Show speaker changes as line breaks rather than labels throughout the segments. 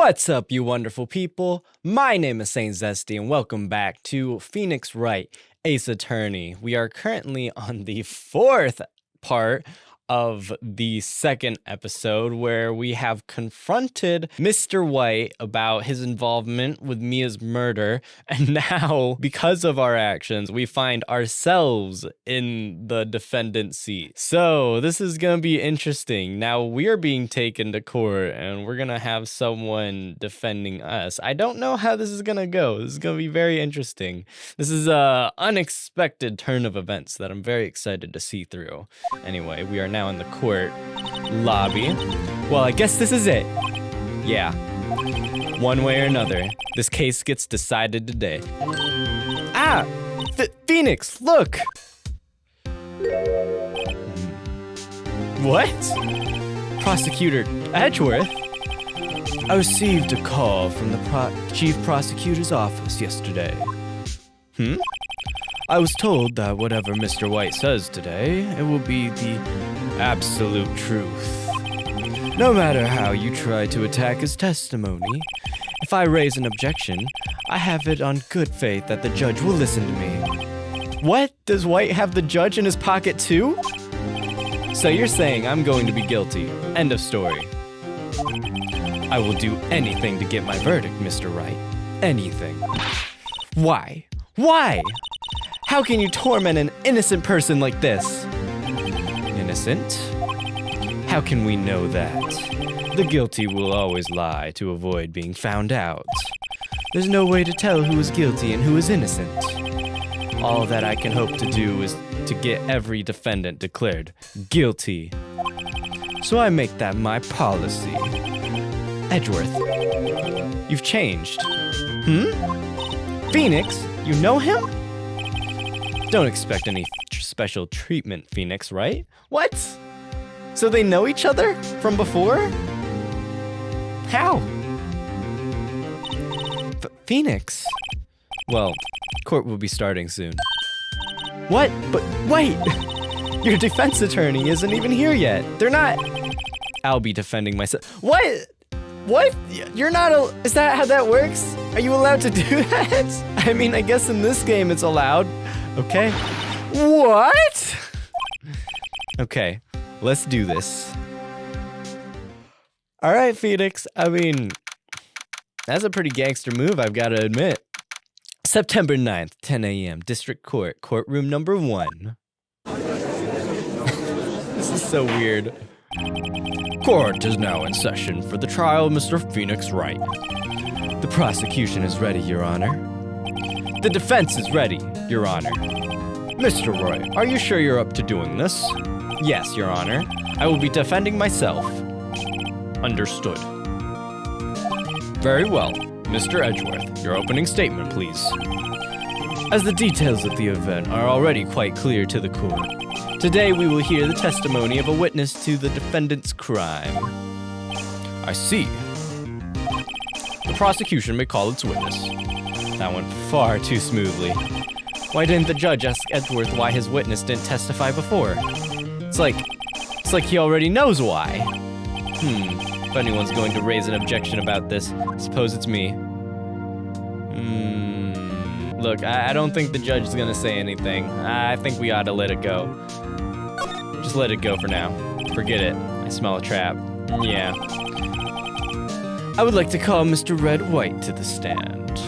What's up, you wonderful people? My name is Saint Zesty, and welcome back to Phoenix Wright, Ace Attorney. We are currently on the fourth part of the second episode where we have confronted Mr. White about his involvement with Mia's murder, and now, because of our actions, we find ourselves in the defendant's seat. So, this is gonna be interesting. Now, we are being taken to court, and we're gonna have someone defending us. I don't know how this is gonna go. This is gonna be very interesting. This is a unexpected turn of events that I'm very excited to see through. Anyway, we are now in the court lobby. Well, I guess this is it. Yeah. One way or another, this case gets decided today. Ah! Phoenix, look! What? Prosecutor Edgeworth? I received a call from the chief prosecutor's office yesterday. I was told that whatever Mr. White says today, it will be the absolute truth. No matter how you try to attack his testimony, if I raise an objection, I have it on good faith that the judge will listen to me. What? Does White have the judge in his pocket too? So you're saying I'm going to be guilty. End of story. I will do anything to get my verdict, Mr. Wright. Anything. Why? Why? How can you torment an innocent person like this? Innocent? How can we know that? The guilty will always lie to avoid being found out. There's no way to tell who is guilty and who is innocent. All that I can hope to do is to get every defendant declared guilty. So I make that my policy. Edgeworth, you've changed. Phoenix, you know him? Don't expect any special treatment, Phoenix, right? What? So they know each other from before? How? Phoenix? Well, court will be starting soon. What? But wait! Your defense attorney isn't even here yet. They're not... I'll be defending myself. What? What? You're not is that how that works? Are you allowed to do that? I mean, I guess in this game it's allowed. Okay. What? Okay, let's do this. All right, Phoenix. I mean, that's a pretty gangster move, I've got to admit. September 9th, 10 a.m., District Court, courtroom number 1. This is so weird. Court is now in session for the trial of Mr. Phoenix Wright. The prosecution is ready, Your Honor. The defense is ready, Your Honor. Mr. Wright, are you sure you're up to doing this? Yes, Your Honor. I will be defending myself. Understood. Very well. Mr. Edgeworth, your opening statement, please. As the details of the event are already quite clear to the court, today we will hear the testimony of a witness to the defendant's crime. I see. The prosecution may call its witness. That went far too smoothly. Why didn't the judge ask Edgeworth why his witness didn't testify before? It's like he already knows why. If anyone's going to raise an objection about this, I suppose it's me. Look, I don't think the judge is gonna say anything. I think we ought to let it go. Just let it go for now. Forget it. I smell a trap. Yeah. I would like to call Mr. Red White to the stand.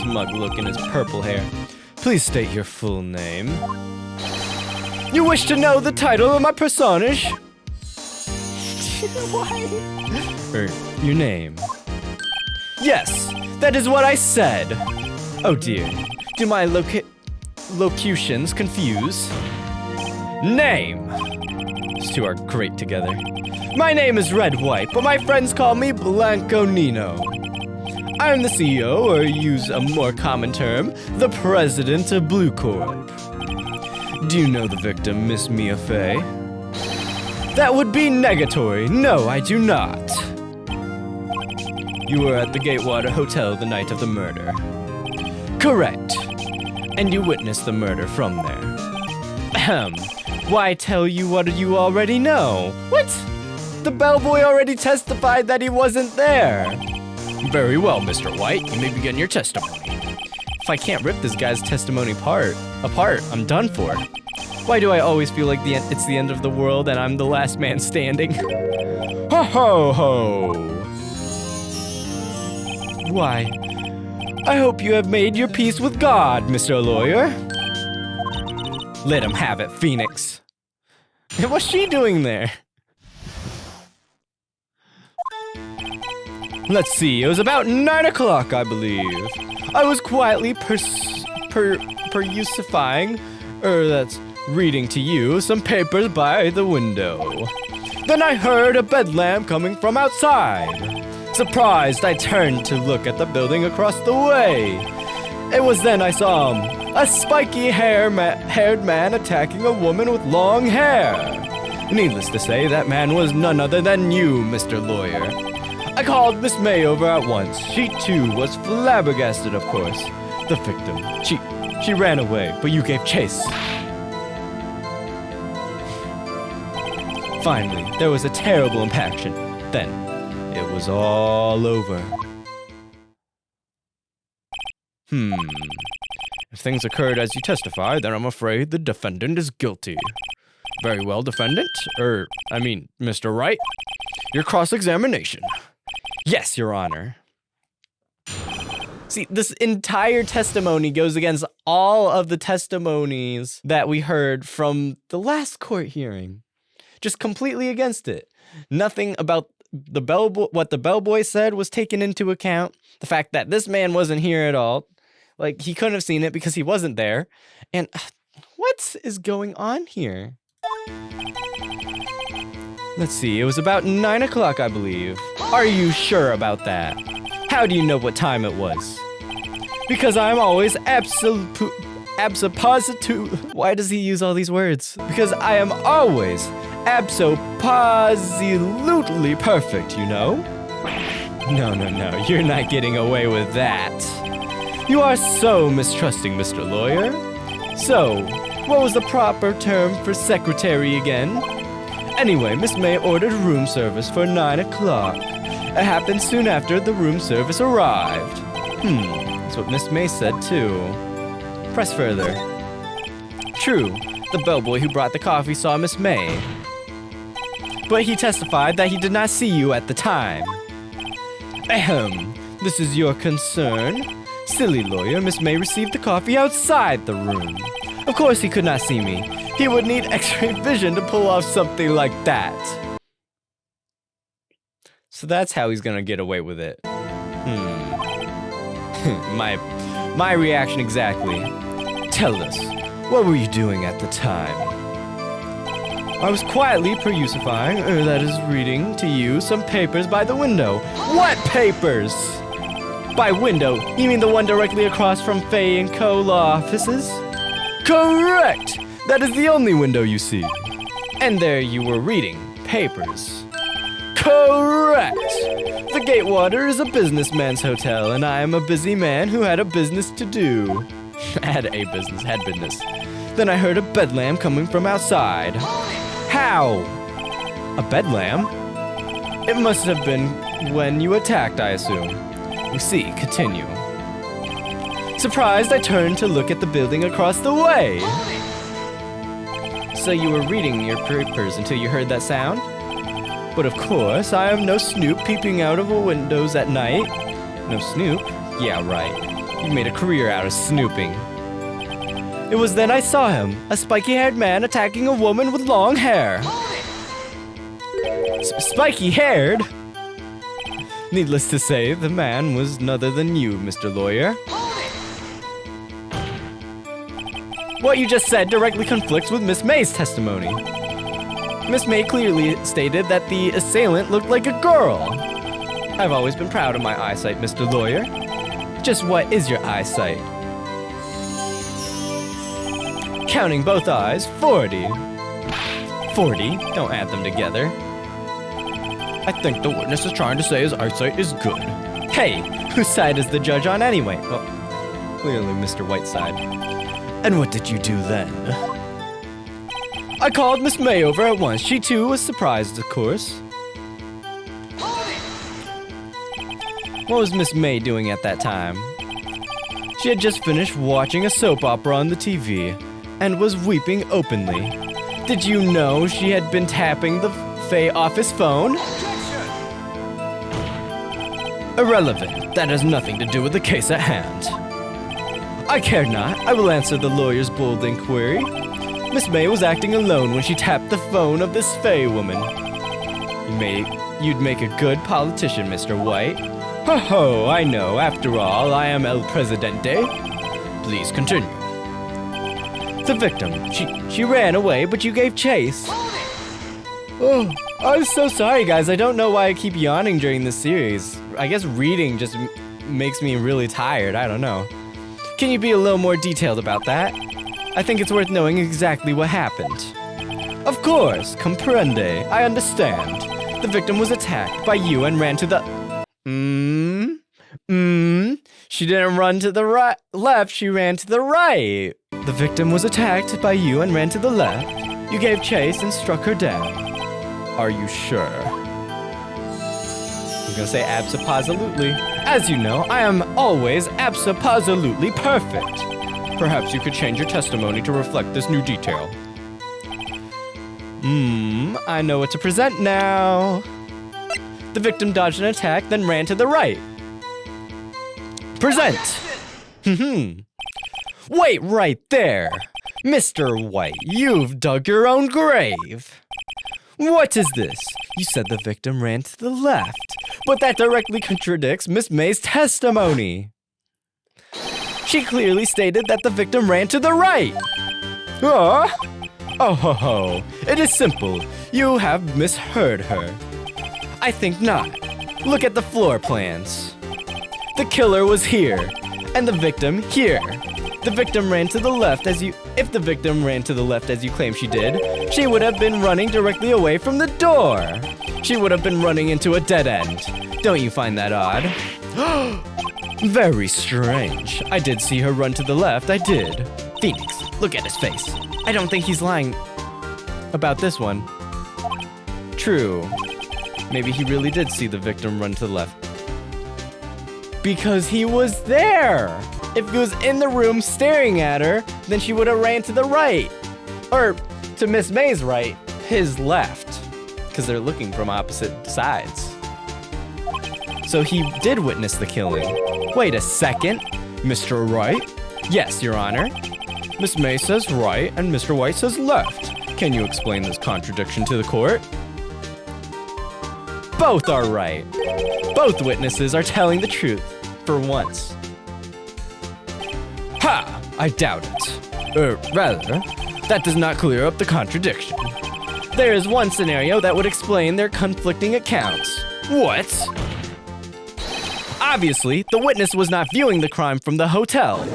Smug look in his purple hair. Please state your full name. You wish to know the title of my personage? Why? Your name. Yes, that is what I said. Oh dear, do my locutions confuse? Name. These two are great together. My name is Red White, but my friends call me Blanco Nino. I am the CEO, or use a more common term, the president of Blue Corp. Do you know the victim, Miss Mia Fey? That would be negatory. No, I do not. You were at the Gatewater Hotel the night of the murder. Correct. And you witnessed the murder from there. Why tell you what you already know? What? The bellboy already testified that he wasn't there. Very well, Mr. White. You may begin your testimony. If I can't rip this guy's testimony apart, I'm done for. Why do I always feel like it's the end of the world and I'm the last man standing? Ho ho ho! Why, I hope you have made your peace with God, Mr. Lawyer. Let him have it, Phoenix. And what's she doing there? Let's see, it was about 9 o'clock, I believe. I was quietly reading to you some papers by the window. Then I heard a bedlam coming from outside. Surprised, I turned to look at the building across the way. It was then I saw a spiky-haired man attacking a woman with long hair. Needless to say, that man was none other than you, Mr. Lawyer. I called Miss May over at once. She, too, was flabbergasted, of course. The victim. She ran away, but you gave chase. Finally, there was a terrible impaction. Then, it was all over. If things occurred as you testify, then I'm afraid the defendant is guilty. Very well, defendant. Mr. Wright. Your cross-examination. Yes, Your Honor. See, this entire testimony goes against all of the testimonies that we heard from the last court hearing. Just completely against it. Nothing about what the bellboy said was taken into account. The fact that this man wasn't here at all. Like, he couldn't have seen it because he wasn't there. And what is going on here? Let's see, it was about 9 o'clock, I believe. Are you sure about that? How do you know what time it was? Because I'm always abso-positive. Why does he use all these words? Because I am always abso-positively perfect, you know? No, you're not getting away with that. You are so mistrusting, Mr. Lawyer. So, what was the proper term for secretary again? Anyway, Miss May ordered room service for 9 o'clock. It happened soon after the room service arrived. That's what Miss May said too. Press further. True, the bellboy who brought the coffee saw Miss May. But he testified that he did not see you at the time. Ahem, this is your concern? Silly lawyer, Miss May received the coffee outside the room. Of course he could not see me. He would need X-ray vision to pull off something like that. So that's how he's gonna get away with it. My reaction exactly. Tell us, what were you doing at the time? I was quietly reading to you some papers by the window. What papers? By window, you mean the one directly across from Fay & Co. law offices? Correct! That is the only window you see. And there you were reading papers. Correct! The Gatewater is a businessman's hotel, and I am a busy man who had a business to do. Had business. Then I heard a bedlam coming from outside. How? A bedlam? It must have been when you attacked, I assume. We see, continue. Surprised, I turned to look at the building across the way. So you were reading your papers until you heard that sound? But of course, I am no snoop peeping out of windows at night. No snoop? Yeah, right. You made a career out of snooping. It was then I saw him, a spiky-haired man attacking a woman with long hair. Spiky-haired? Needless to say, the man was none other than you, Mr. Lawyer. What you just said directly conflicts with Miss May's testimony. Miss May clearly stated that the assailant looked like a girl. I've always been proud of my eyesight, Mr. Lawyer. Just what is your eyesight? Counting both eyes, 40. 40? Don't add them together. I think the witness is trying to say his eyesight is good. Hey, whose side is the judge on anyway? Well, clearly Mr. White's side. And what did you do then? I called Miss May over at once. She too was surprised, of course. What was Miss May doing at that time? She had just finished watching a soap opera on the TV and was weeping openly. Did you know she had been tapping the Fae office phone? Irrelevant. That has nothing to do with the case at hand. I care not. I will answer the lawyer's bold inquiry. Miss May was acting alone when she tapped the phone of this Fae woman. You'd make a good politician, Mr. White. Ho ho, I know. After all, I am El Presidente. Please continue. The victim. She ran away, but you gave chase. Oh, I'm so sorry, guys. I don't know why I keep yawning during this series. I guess reading just makes me really tired. I don't know. Can you be a little more detailed about that? I think it's worth knowing exactly what happened. Of course, comprende. I understand. The victim was attacked by you and ran to the... She didn't run to the left, she ran to the right. The victim was attacked by you and ran to the left. You gave chase and struck her down. Are you sure? I'm gonna say abso-positively. As you know, I am always abso-positively perfect. Perhaps you could change your testimony to reflect this new detail. I know what to present now. The victim dodged an attack, then ran to the right. Present! Wait right there! Mr. White, you've dug your own grave! What is this? You said the victim ran to the left, but that directly contradicts Miss May's testimony. She clearly stated that the victim ran to the right. Oh ho ho, it is simple. You have misheard her. I think not. Look at the floor plans. The killer was here, and the victim here. The victim ran to the left if the victim ran to the left as you claim she did, she would have been running directly away from the door. She would have been running into a dead end. Don't you find that odd? Very strange. I did see her run to the left, I did. Phoenix, look at his face. I don't think he's lying about this one. True. Maybe he really did see the victim run to the left. Because he was there! If he was in the room staring at her, then she would have ran to the right. Or to Miss May's right, his left. Because they're looking from opposite sides. So he did witness the killing. Wait a second, Mr. Wright? Yes, Your Honor. Miss May says right and Mr. White says left. Can you explain this contradiction to the court? Both are right. Both witnesses are telling the truth, for once. Ha! I doubt it. Rather, that does not clear up the contradiction. There is one scenario that would explain their conflicting accounts. What? Obviously, the witness was not viewing the crime from the hotel.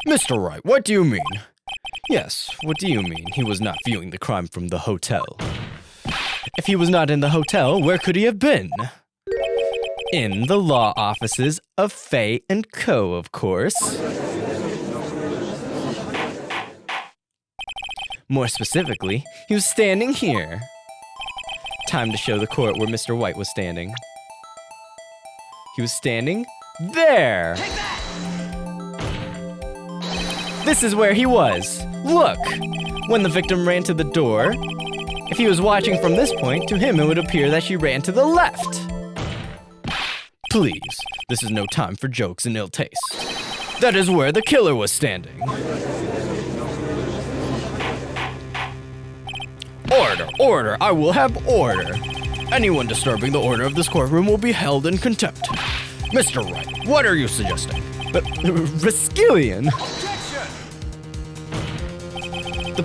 Mr. Wright, what do you mean? Yes, what do you mean he was not viewing the crime from the hotel? If he was not in the hotel, where could he have been? In the law offices of Faye & Co., of course. More specifically, he was standing here. Time to show the court where Mr. White was standing. He was standing there. This is where he was. Look! When the victim ran to the door, if he was watching from this point, to him it would appear that she ran to the left. Please, this is no time for jokes and ill taste. That is where the killer was standing. Order, order, I will have order. Anyone disturbing the order of this courtroom will be held in contempt. Mr. Wright, what are you suggesting? Riskillion. The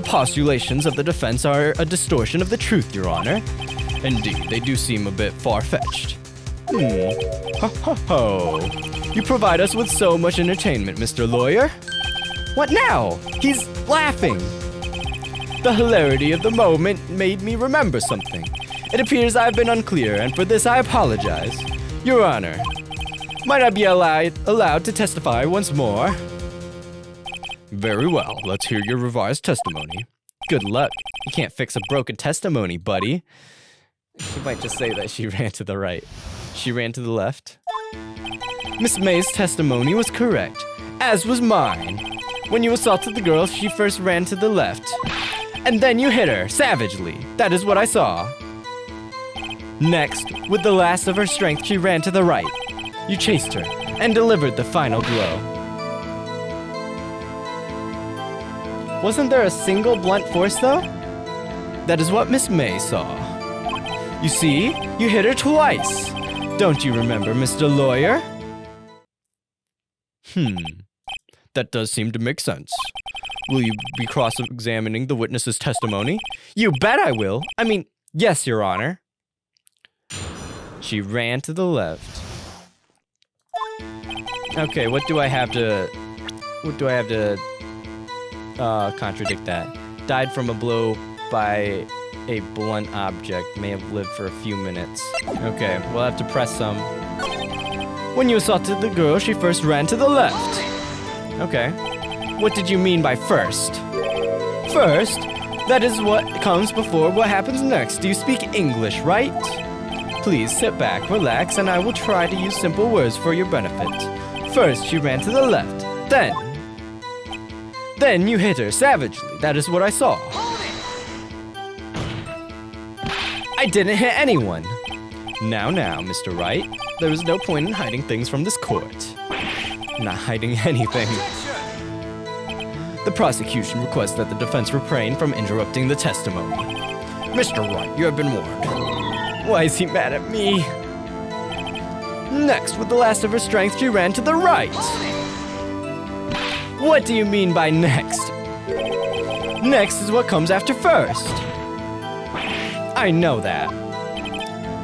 postulations of the defense are a distortion of the truth, Your Honor. Indeed, they do seem a bit far-fetched. Ho ho ho. You provide us with so much entertainment, Mr. Lawyer. What now? He's laughing. The hilarity of the moment made me remember something. It appears I've been unclear, and for this I apologize. Your Honor, might I be allowed to testify once more? Very well, let's hear your revised testimony. Good luck. You can't fix a broken testimony, buddy. She might just say that she ran to the right. She ran to the left. Miss May's testimony was correct, as was mine. When you assaulted the girl, she first ran to the left. And then you hit her, savagely. That is what I saw. Next, with the last of her strength, she ran to the right. You chased her and delivered the final blow. Wasn't there a single blunt force, though? That is what Miss May saw. You see, you hit her twice. Don't you remember, Mr. Lawyer? That does seem to make sense. Will you be cross-examining the witness's testimony? You bet I will. I mean, yes, Your Honor. She ran to the left. Okay, what do I have to contradict that? Died from a blow by a blunt object. May have lived for a few minutes. Okay, we'll have to press some. When you assaulted the girl, she first ran to the left. Okay. What did you mean by first? First? That is what comes before what happens next. Do you speak English, right? Please sit back, relax, and I will try to use simple words for your benefit. First, she ran to the left. Then you hit her savagely. That is what I saw. I didn't hit anyone. Now, Mr. Wright. There is no point in hiding things from this court. I'm not hiding anything. The prosecution requests that the defense refrain from interrupting the testimony. Mr. Wright, you have been warned. Why is he mad at me? Next, with the last of her strength, she ran to the right. What do you mean by next? Next is what comes after first. I know that.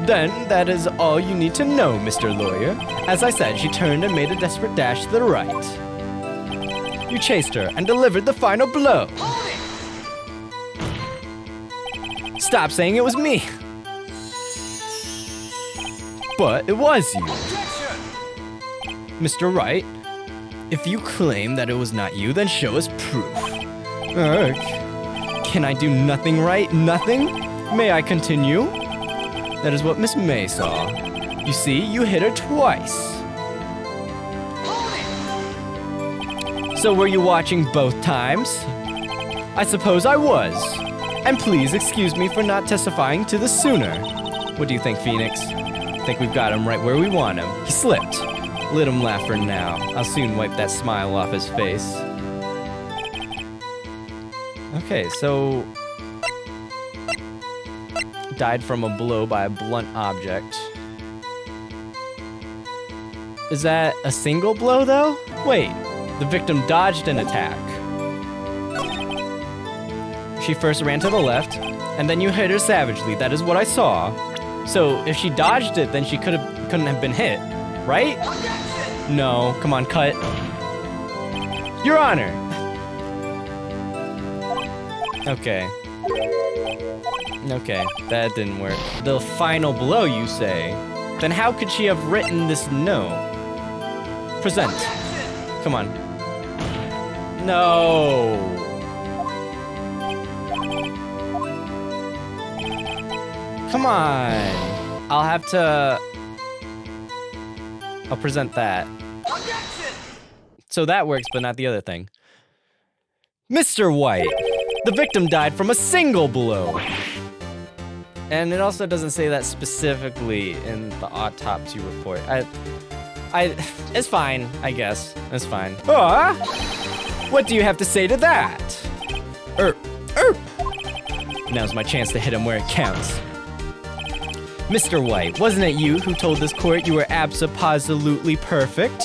Then, that is all you need to know, Mr. Lawyer. As I said, she turned and made a desperate dash to the right. You chased her and delivered the final blow. Stop saying it was me. But it was you. Mr. Wright, if you claim that it was not you, then show us proof. Ugh. Can I do nothing right? Nothing? May I continue? That is what Miss May saw. You see, you hit her twice. So were you watching both times? I suppose I was. And please excuse me for not testifying to this sooner. What do you think, Phoenix? Think we've got him right where we want him. He slipped. Let him laugh for now. I'll soon wipe that smile off his face. Okay, so... died from a blow by a blunt object. Is that a single blow, though? Wait, the victim dodged an attack. She first ran to the left, and then you hit her savagely. That is what I saw. So if she dodged it, then she couldn't have been hit, right? No, come on, cut. Your Honor. Okay. Okay, that didn't work. The final blow, you say? Then how could she have written this note? Present. Come on. No. Come on. I'll present that. So that works, but not the other thing. Mr. White, the victim died from a single blow. And it also doesn't say that specifically in the autopsy report. It's fine, I guess. It's fine. What do you have to say to that? Now's my chance to hit him where it counts. Mr. White, wasn't it you who told this court you were abso-positively perfect?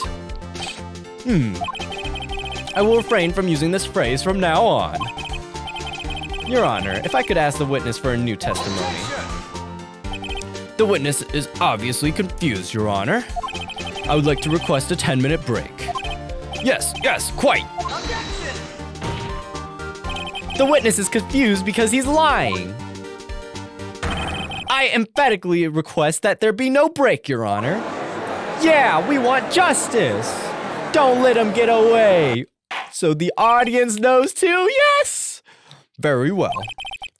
I will refrain from using this phrase from now on. Your Honor, if I could ask the witness for a new testimony. The witness is obviously confused, Your Honor. I would like to request a 10-minute break. Yes, quite. The witness is confused because he's lying. I emphatically request that there be no break, Your Honor. Yeah, we want justice. Don't let him get away. So the audience knows too? Yes! Very well.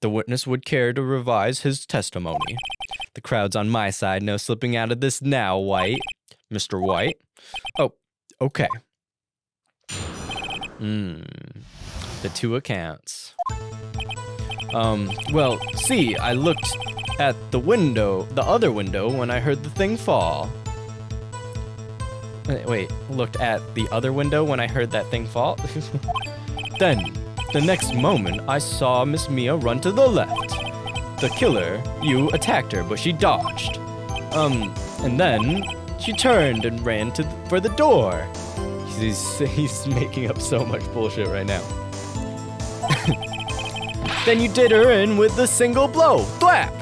The witness would care to revise his testimony. The crowd's on my side. No slipping out of this now, White. Mr. White? Oh, okay. The two accounts. Well, see, I looked at the window, the other window, when I heard the thing fall. Wait, looked at the other window when I heard that thing fall? Then, the next moment, I saw Miss Mia run to the left. The killer, you attacked her, but she dodged. And then she turned and ran for the door. He's making up so much bullshit right now. Then you did her in with the single blow. Thwap!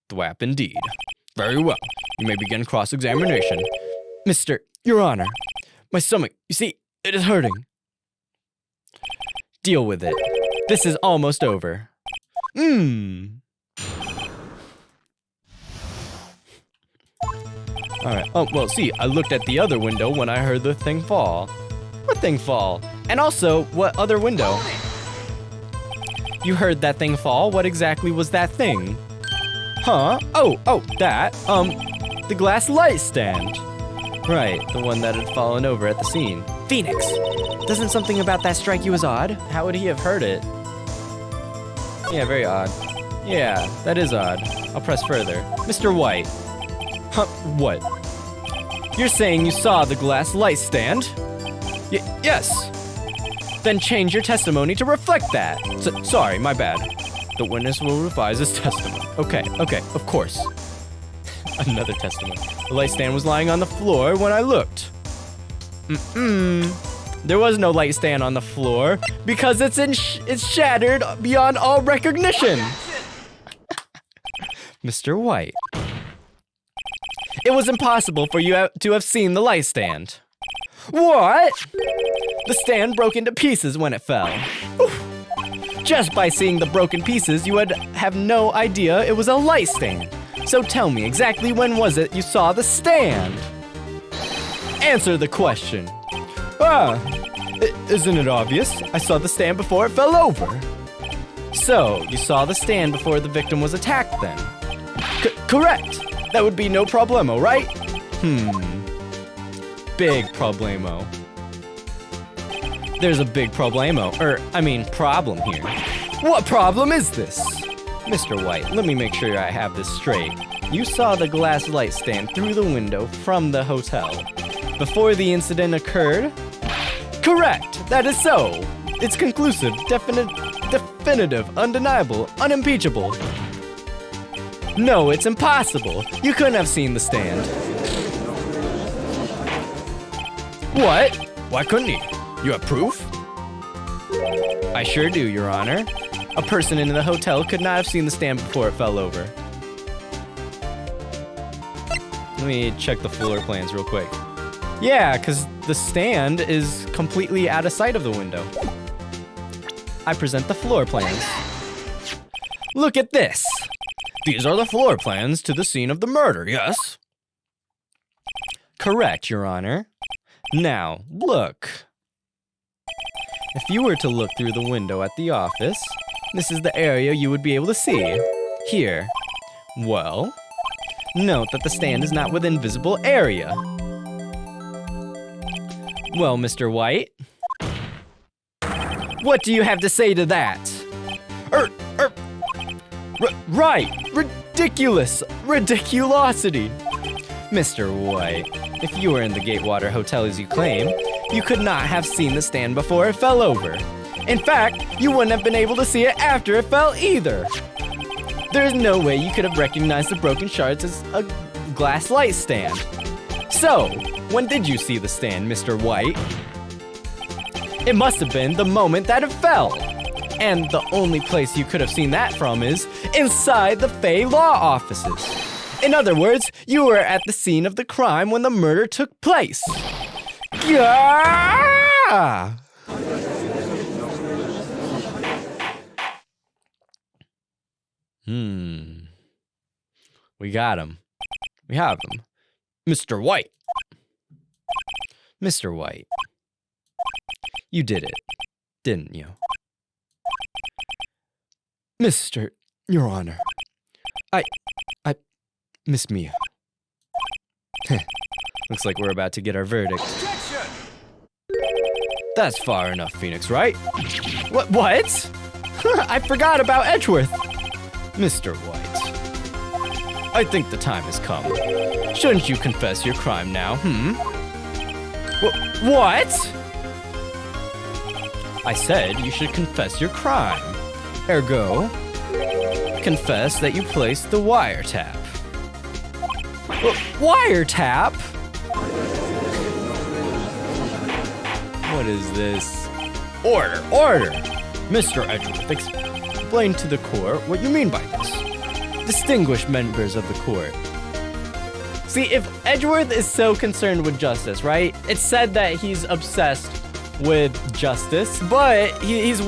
Thwap indeed. Very well. You may begin cross-examination. Your Honor, my stomach, you see, it is hurting. Deal with it. This is almost over. Alright. Oh, well, see, I looked at the other window when I heard the thing fall. What thing fall? And also, what other window? You heard that thing fall? What exactly was that thing? Huh? Oh, that. The glass light stand. Right, the one that had fallen over at the scene. Phoenix, doesn't something about that strike you as odd? How would he have heard it? Yeah, very odd. Yeah, that is odd. I'll press further. Mr. White. Huh, what? You're saying you saw the glass light stand? Yes. Then change your testimony to reflect that. Sorry, my bad. The witness will revise his testimony. Okay, of course. Another testimony. The light stand was lying on the floor when I looked. There was no light stand on the floor because it's shattered beyond all recognition. Mr. White. It was impossible for you to have seen the light stand. What? The stand broke into pieces when it fell. Oof. Just by seeing the broken pieces, you would have no idea it was a light stand. So tell me, exactly when was it you saw the stand? Answer the question. Isn't it obvious? I saw the stand before it fell over. So, you saw the stand before the victim was attacked then? Correct. That would be no problemo, right? Big problemo. There's a big problem here. What problem is this? Mr. White, let me make sure I have this straight. You saw the glass light stand through the window from the hotel before the incident occurred? Correct, that is so. It's conclusive, definitive, undeniable, unimpeachable. No, it's impossible. You couldn't have seen the stand. What? Why couldn't he? You have proof? I sure do, Your Honor. A person in the hotel could not have seen the stand before it fell over. Let me check the floor plans real quick. Yeah, because the stand is completely out of sight of the window. I present the floor plans. Look at this. These are the floor plans to the scene of the murder, yes? Correct, Your Honor. Now, look. If you were to look through the window at the office, this is the area you would be able to see. Here. Well, note that the stand is not within visible area. Well, Mr. White, what do you have to say to that? Right! Ridiculosity! Mr. White, if you were in the Gatewater Hotel as you claim, you could not have seen the stand before it fell over. In fact, you wouldn't have been able to see it after it fell either. There's no way you could have recognized the broken shards as a glass light stand. So, when did you see the stand, Mr. White? It must have been the moment that it fell. And the only place you could have seen that from is inside the Fay Law offices. In other words, you were at the scene of the crime when the murder took place. Yeah! We got him. We have him. Mr. White. Mr. White, you did it, didn't you? Your Honor, I, Miss Mia. Looks like we're about to get our verdict.
Objection!
That's far enough, Phoenix Wright. What? I forgot about Edgeworth. Mr. White, I think the time has come. Shouldn't you confess your crime now, What? I said you should confess your crime. Ergo, confess that you placed the wiretap. Wiretap? What is this? Order! Mr. Edgeworth, explain to the court what you mean by this. Distinguished members of the court. See, if Edgeworth is so concerned with justice, right? It's said that he's obsessed with justice, but he's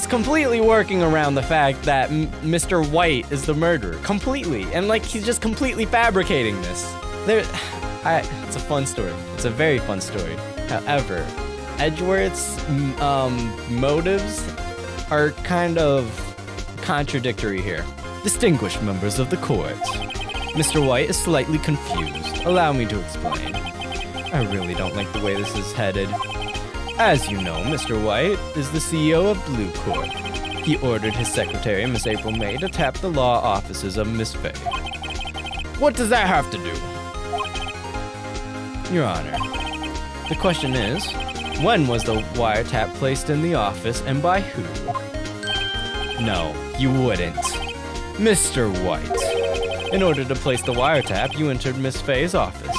completely working around the fact that Mr. White is the murderer. Completely. And he's just completely fabricating this. It's a fun story. It's a very fun story. However, Edgeworth's motives are kind of contradictory here. Distinguished members of the court. Mr. White is slightly confused. Allow me to explain. I really don't like the way this is headed. As you know, Mr. White is the CEO of Blue Corp. He ordered his secretary, Miss April May, to tap the law offices of Miss Fay. What does that have to do? Your Honor, the question is, when was the wiretap placed in the office and by who? No, you wouldn't. Mr. White, in order to place the wiretap, you entered Miss Fay's office.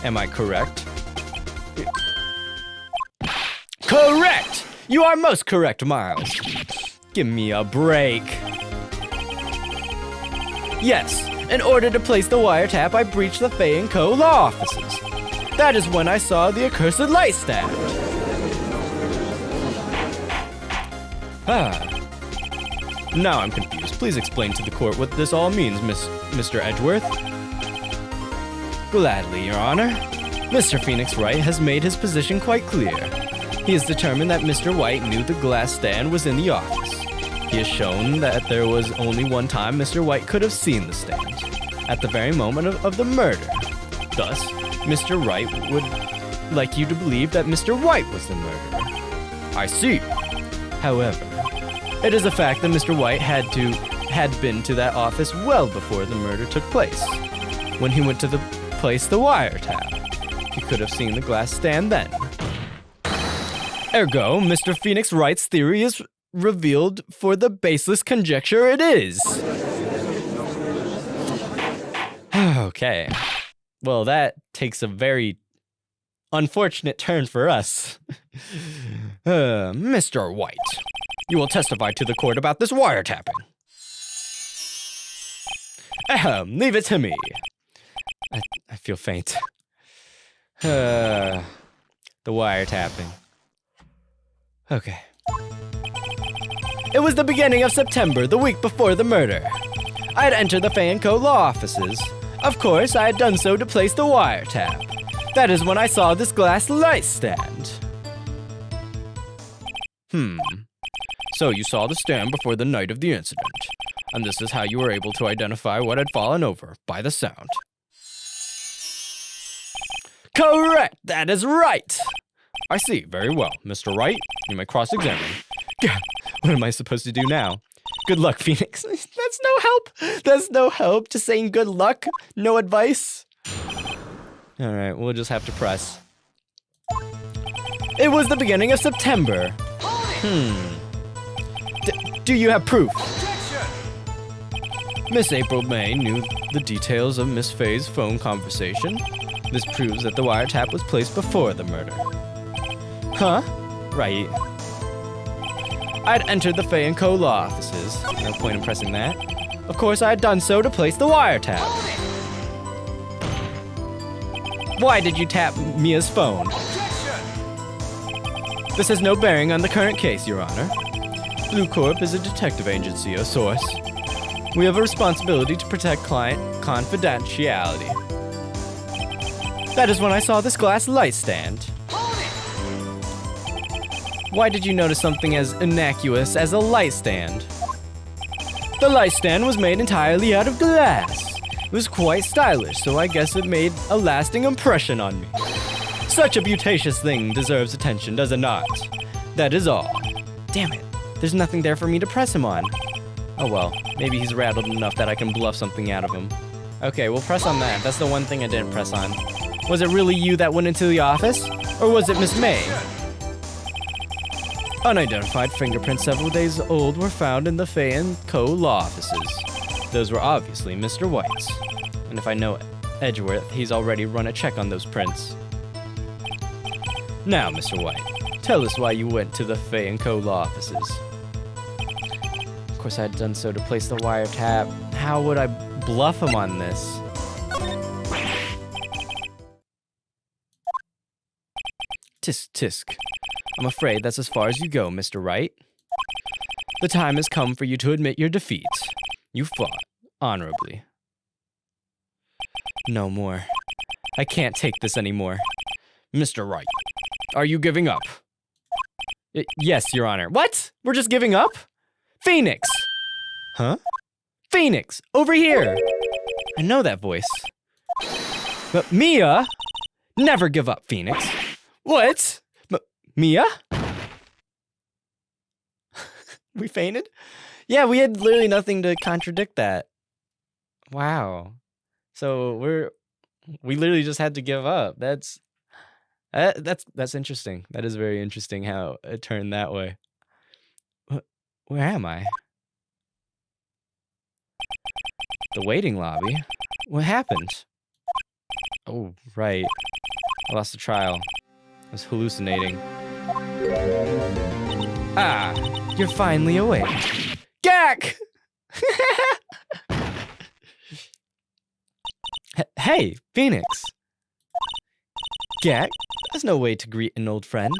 Am I correct? Correct! You are most correct, Miles. Give me a break. Yes, in order to place the wiretap, I breached the Fay & Co. law offices. That is when I saw the accursed light stabbed. Now I'm confused. Please explain to the court what this all means, Mr. Edgeworth. Gladly, Your Honor. Mr. Phoenix Wright has made his position quite clear. He has determined that Mr. White knew the glass stand was in the office. He has shown that there was only one time Mr. White could have seen the stand, at the very moment of the murder. Thus, Mr. Wright would like you to believe that Mr. White was the murderer. I see. However, it is a fact that Mr. White had been to that office well before the murder took place. When he went to place the wiretap, he could have seen the glass stand then. Ergo, Mr. Phoenix Wright's theory is revealed for the baseless conjecture it is. Okay. Well, that takes a very unfortunate turn for us. Mr. White, you will testify to the court about this wiretapping. Leave it to me. I feel faint. The wiretapping. Okay. It was the beginning of September, the week before the murder. I had entered the Fay & Co. law offices. Of course, I had done so to place the wiretap. That is when I saw this glass light stand. So you saw the stand before the night of the incident, and this is how you were able to identify what had fallen over, by the sound. Correct! That is right! I see. Very well. Mr. Wright, you may cross-examine. What am I supposed to do now? Good luck, Phoenix. That's no help. That's no help. Just saying good luck. No advice. All right, we'll just have to press. It was the beginning of September. Do you have proof? Miss April May knew the details of Miss Fay's phone conversation. This proves that the wiretap was placed before the murder. Huh? Right. I'd entered the Fay & Co. law offices. No point in pressing that. Of course, I had done so to place the wiretap. Why did you tap Mia's phone? This has no bearing on the current case, Your Honor. Blue Corp is a detective agency, a source. We have a responsibility to protect client confidentiality. That is when I saw this glass light stand. Why did you notice something as innocuous as a light stand? The light stand was made entirely out of glass. It was quite stylish, so I guess it made a lasting impression on me. Such a beauteous thing deserves attention, does it not? That is all. Damn it, there's nothing there for me to press him on. Oh well, maybe he's rattled enough that I can bluff something out of him. Okay, we'll press on that. That's the one thing I didn't press on. Was it really you that went into the office? Or was it Miss May? Unidentified fingerprints several days old were found in the Fay & Co. law offices. Those were obviously Mr. White's. And if I know Edgeworth, he's already run a check on those prints. Now, Mr. White, tell us why you went to the Fay & Co. law offices. Of course, I had done so to place the wiretap. How would I bluff him on this? Tisk, tisk. I'm afraid that's as far as you go, Mr. Wright. The time has come for you to admit your defeat. You fought honorably. No more. I can't take this anymore. Mr. Wright, are you giving up? Yes, Your Honor. What? We're just giving up? Phoenix! Huh? Phoenix, over here! I know that voice. But Mia! Never give up, Phoenix. What? Mia? We fainted? Yeah, we had literally nothing to contradict that. Wow. So we literally just had to give up. That's interesting. That is very interesting how it turned that way. Where am I? The waiting lobby? What happened? Oh, right. I lost the trial. I was hallucinating. Ah, you're finally awake. Gak! Hey, Phoenix. Gak, there's no way to greet an old friend.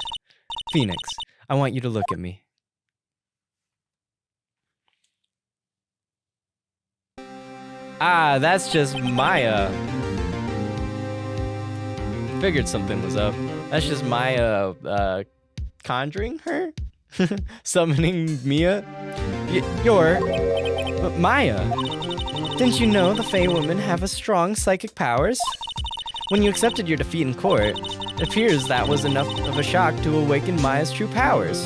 Phoenix, I want you to look at me. Ah, that's just Maya. Figured something was up. That's just Maya, conjuring her? Summoning Mia? But Maya, didn't you know the Fey women have strong psychic powers? When you accepted your defeat in court, it appears that was enough of a shock to awaken Maya's true powers.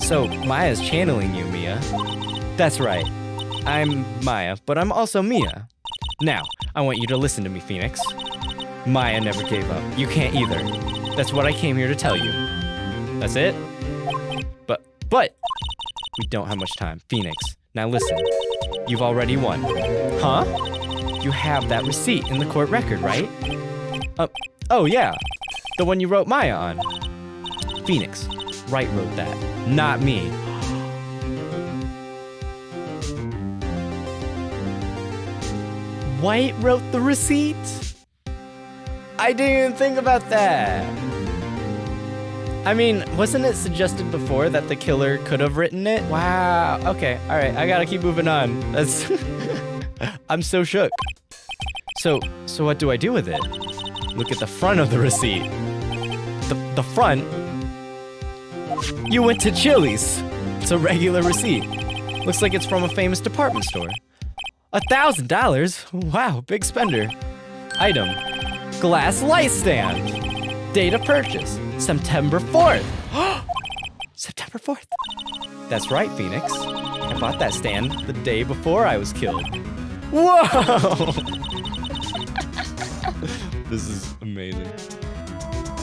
So, Maya's channeling you, Mia. That's right. I'm Maya, but I'm also Mia. Now, I want you to listen to me, Phoenix. Maya never gave up. You can't either. That's what I came here to tell you. That's it? But, we don't have much time. Phoenix, now listen. You've already won. Huh? You have that receipt in the court record, right? Oh yeah. The one you wrote Maya on. Phoenix, Wright wrote that, not me. White wrote the receipt? I didn't even think about that. I mean, wasn't it suggested before that the killer could have written it? Wow. Okay. All right. I gotta keep moving on. That's. I'm so shook. So what do I do with it? Look at the front of the receipt. The front. You went to Chili's. It's a regular receipt. Looks like it's from a famous department store. $1,000? Wow, big spender. Item. Glass light stand. Date of purchase. September 4th. September 4th. That's right, Phoenix. I bought that stand the day before I was killed. Whoa! This is amazing.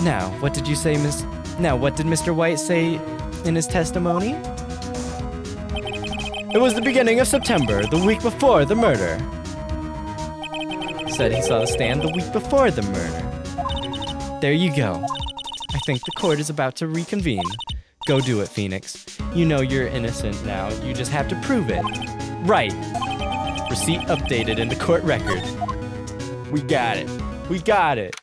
Now, what did you say, what did Mr. White say in his testimony? It was the beginning of September, the week before the murder. Said he saw the stand the week before the murder. There you go. I think the court is about to reconvene. Go do it, Phoenix. You know you're innocent now. You just have to prove it. Right. Receipt updated in the court record. We got it. We got it.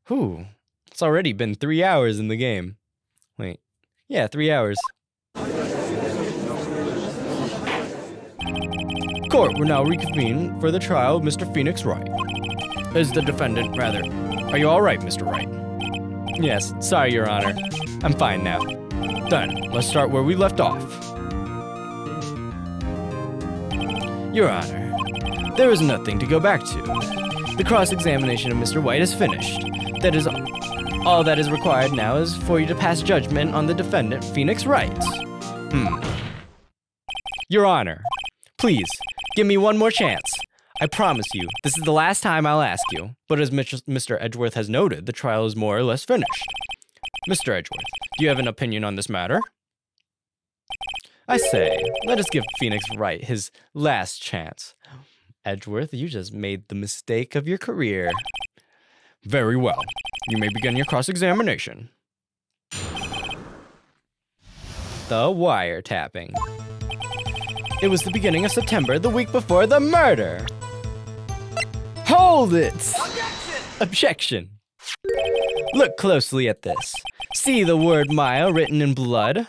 Whew. It's already been 3 hours in the game. Wait. Yeah, 3 hours. Court will now reconvene for the trial of Mr. Phoenix Wright. Is the defendant, rather. Are you all right, Mr. Wright? Yes, sorry, Your Honor. I'm fine now. Then, let's start where we left off. Your Honor, there is nothing to go back to. The cross-examination of Mr. White is finished. That is all that is required now is for you to pass judgment on the defendant, Phoenix Wright. Your Honor, please, give me one more chance. I promise you, this is the last time I'll ask you. But as Mr. Edgeworth has noted, the trial is more or less finished. Mr. Edgeworth, do you have an opinion on this matter? I say, let us give Phoenix Wright his last chance. Edgeworth, you just made the mistake of your career. Very well. You may begin your cross-examination. The wiretapping. It was the beginning of September, the week before the murder. Hold it! Objection! Look closely at this. See the word mile written in blood?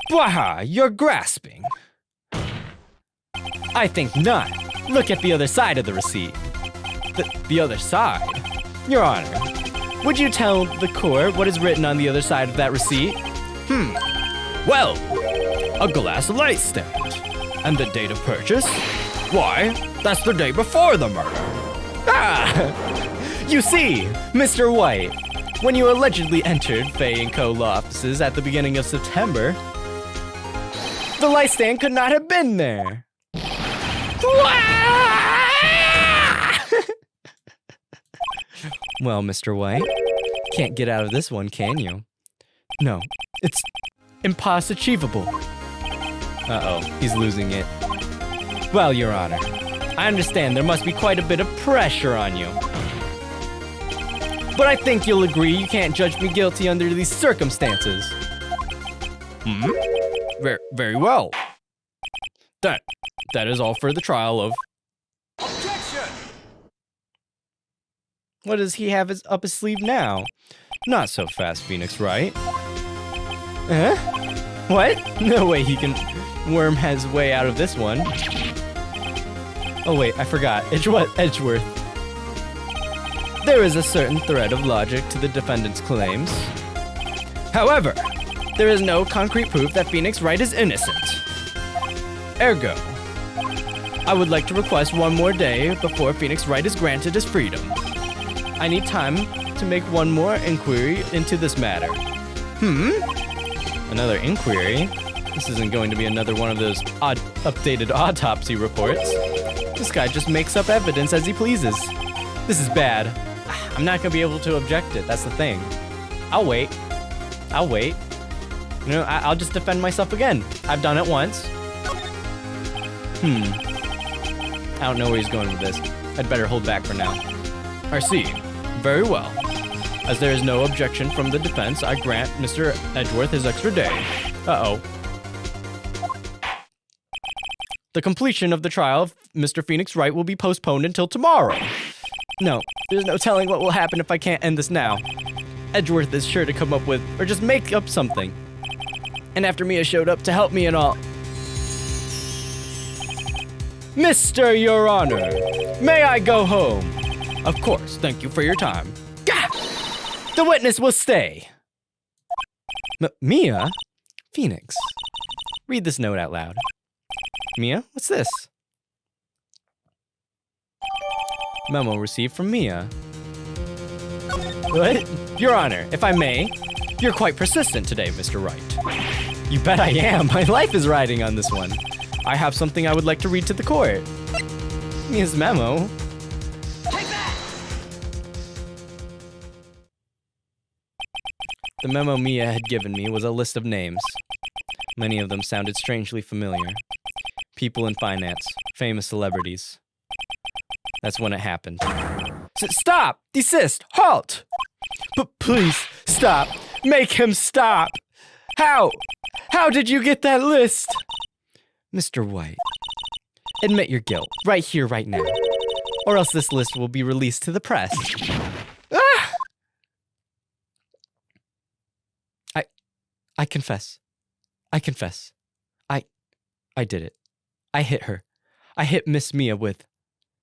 Bwaha, you're grasping. I think not. Look at the other side of the receipt. The other side? Your Honor, would you tell the court what is written on the other side of that receipt? Well, a glass light stand. And the date of purchase? Why, that's the day before the murder. Ah! You see, Mr. White, when you allegedly entered Fay & Co. law offices at the beginning of September, the light stand could not have been there. Well, Mr. White, can't get out of this one, can you? No, it's impossible. Uh-oh, he's losing it. Well, Your Honor, I understand there must be quite a bit of pressure on you. But I think you'll agree you can't judge me guilty under these circumstances. Very well. That is all for the trial of... Objection! What does he have up his sleeve now? Not so fast, Phoenix Wright. Huh? What? No way he can worm his way out of this one. Oh wait, I forgot. Edgeworth. There is a certain thread of logic to the defendant's claims. However, there is no concrete proof that Phoenix Wright is innocent. Ergo, I would like to request one more day before Phoenix Wright is granted his freedom. I need time to make one more inquiry into this matter. Another inquiry? This isn't going to be another one of those updated autopsy reports. This guy just makes up evidence as he pleases. This is bad. I'm not going to be able to object it, that's the thing. I'll wait. You know, I'll just defend myself again. I've done it once. I don't know where he's going with this. I'd better hold back for now. I see. Very well. As there is no objection from the defense, I grant Mr. Edgeworth his extra day. Uh-oh. The completion of the trial of Mr. Phoenix Wright will be postponed until tomorrow. No, there's no telling what will happen if I can't end this now. Edgeworth is sure to come up with, or just make up something. And after Mia showed up to help me and all... Mr. Your Honor, may I go home? Of course, thank you for your time. Gah! The witness will stay. Mia? Phoenix. Read this note out loud. Mia, what's this? Memo received from Mia. What? Your Honor, if I may, you're quite persistent today, Mr. Wright. You bet I am. My life is riding on this one. I have something I would like to read to the court. Mia's memo. Take that! The memo Mia had given me was a list of names. Many of them sounded strangely familiar. People in finance, famous celebrities. That's when it happened. Stop! Desist! Halt! But please, stop! Make him stop! How? How did you get that list? Mr. White, admit your guilt, right here, right now. Or else this list will be released to the press. Ah! I confess. I confess. I did it. I hit her. I hit Miss Mia with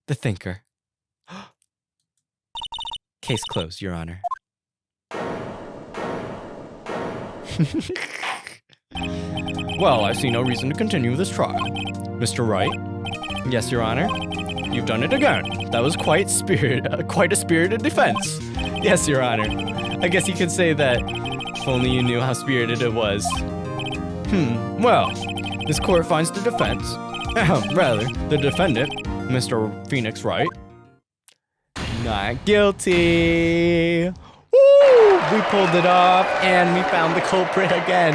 the thinker. Case closed, Your Honor. Well, I see no reason to continue this trial. Mr. Wright? Yes, Your Honor. You've done it again. That was quite a spirited defense. Yes, Your Honor. I guess you could say that if only you knew how spirited it was. Well, this court finds the the defendant, Mr. Phoenix Wright, not guilty. Woo! We pulled it off, and we found the culprit again.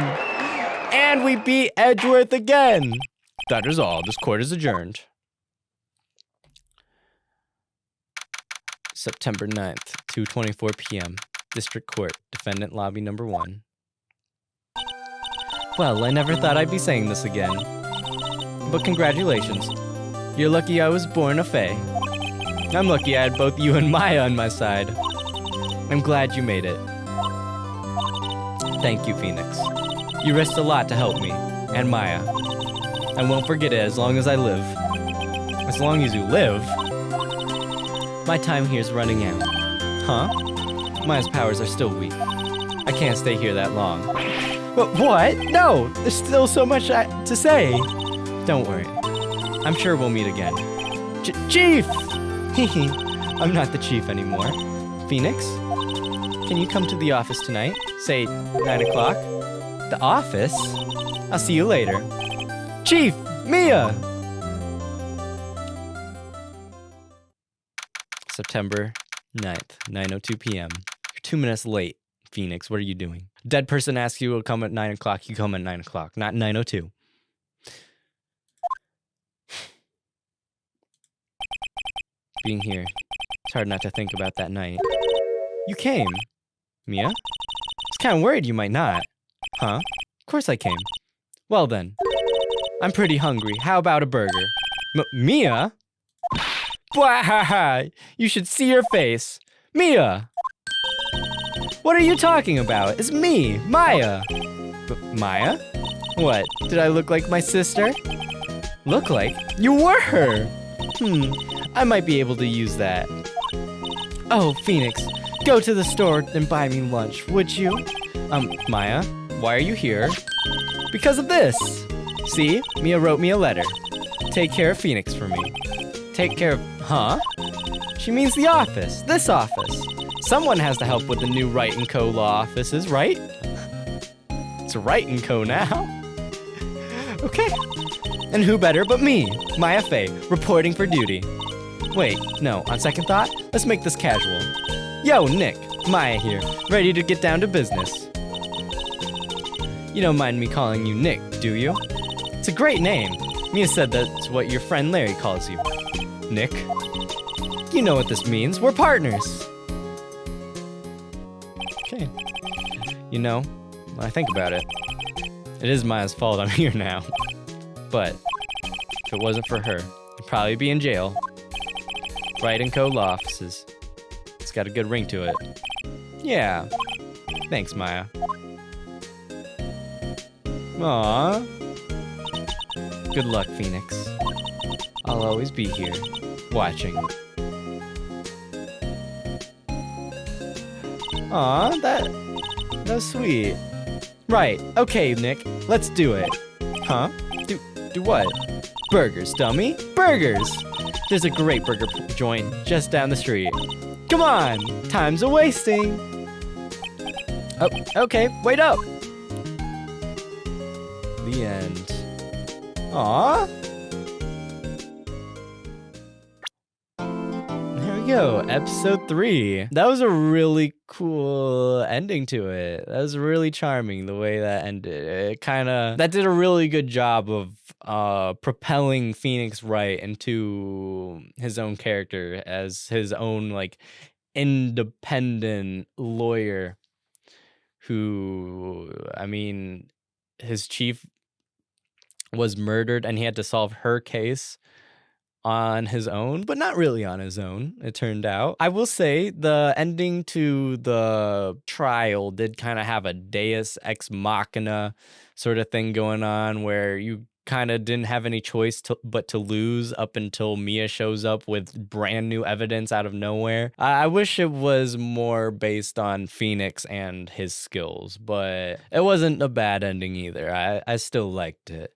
And we beat Edgeworth again. That is all. This court is adjourned. September 9th, 2:24 p.m. District Court, Defendant Lobby Number 1. Well, I never thought I'd be saying this again. But congratulations. You're lucky I was born a fae. I'm lucky I had both you and Maya on my side. I'm glad you made it. Thank you, Phoenix. You risked a lot to help me, and Maya. I won't forget it as long as I live. As long as you live? My time here's running out. Huh? Maya's powers are still weak. I can't stay here that long. But what? No! There's still so much to say. Don't worry. I'm sure we'll meet again. Chief! I'm not the chief anymore. Phoenix? Can you come to the office tonight? Say 9 o'clock? The office? I'll see you later. Chief! Mia! September 9th, 9:02 p.m. You're 2 minutes late, Phoenix. What are you doing? Dead person asks you to come at 9 o'clock. You come at 9 o'clock, not 9:02. Being here, it's hard not to think about that night. You came. Mia? I was kind of worried you might not. Huh? Of course I came. Well then. I'm pretty hungry. How about a burger? Mia? Bwahaha! You should see your face. Mia! What are you talking about? It's me, Maya. Maya? What? Did I look like my sister? Look like? You were her! I might be able to use that. Oh, Phoenix, go to the store and buy me lunch, would you? Maya, why are you here? Because of this. See, Mia wrote me a letter. Take care of Phoenix for me. Take care of, huh? She means the office, this office. Someone has to help with the new Wright & Co. law offices, right? It's Wright & Co. now. Okay. And who better but me, Maya Faye, reporting for duty. Wait, no, on second thought, let's make this casual. Yo, Nick, Maya here, ready to get down to business. You don't mind me calling you Nick, do you? It's a great name. Mia said that's what your friend Larry calls you. Nick? You know what this means, we're partners. Okay. You know, when I think about it, it is Maya's fault I'm here now. But if it wasn't for her, I'd probably be in jail. Wright & Co. law offices. It's got a good ring to it. Yeah. Thanks, Maya. Aww. Good luck, Phoenix. I'll always be here, watching. Aw, that was sweet. Right, okay, Nick, let's do it. Huh? Do what? Burgers, dummy. Burgers! There's a great burger joint just down the street. Come on, time's a-wasting. Oh, okay, wait up. The end. Aw. There we go, episode 3. That was a really cool ending to it. That was really charming, the way that ended. That did a really good job of propelling Phoenix Wright into his own character as his own, like, independent lawyer who, I mean, his chief was murdered and he had to solve her case on his own, but not really on his own, it turned out. I will say the ending to the trial did kind of have a deus ex machina sort of thing going on, where you kind of didn't have any choice but to lose up until Mia shows up with brand new evidence out of nowhere. I wish it was more based on Phoenix and his skills, but it wasn't a bad ending either. I still liked it.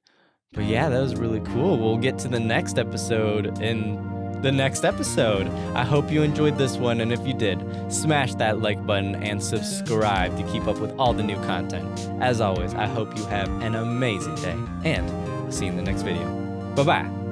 But yeah, that was really cool. We'll get to the next episode in the next episode. I hope you enjoyed this one, and if you did, smash that like button and subscribe to keep up with all the new content. As always, I hope you have an amazing day, and I'll see you in the next video. Bye-bye.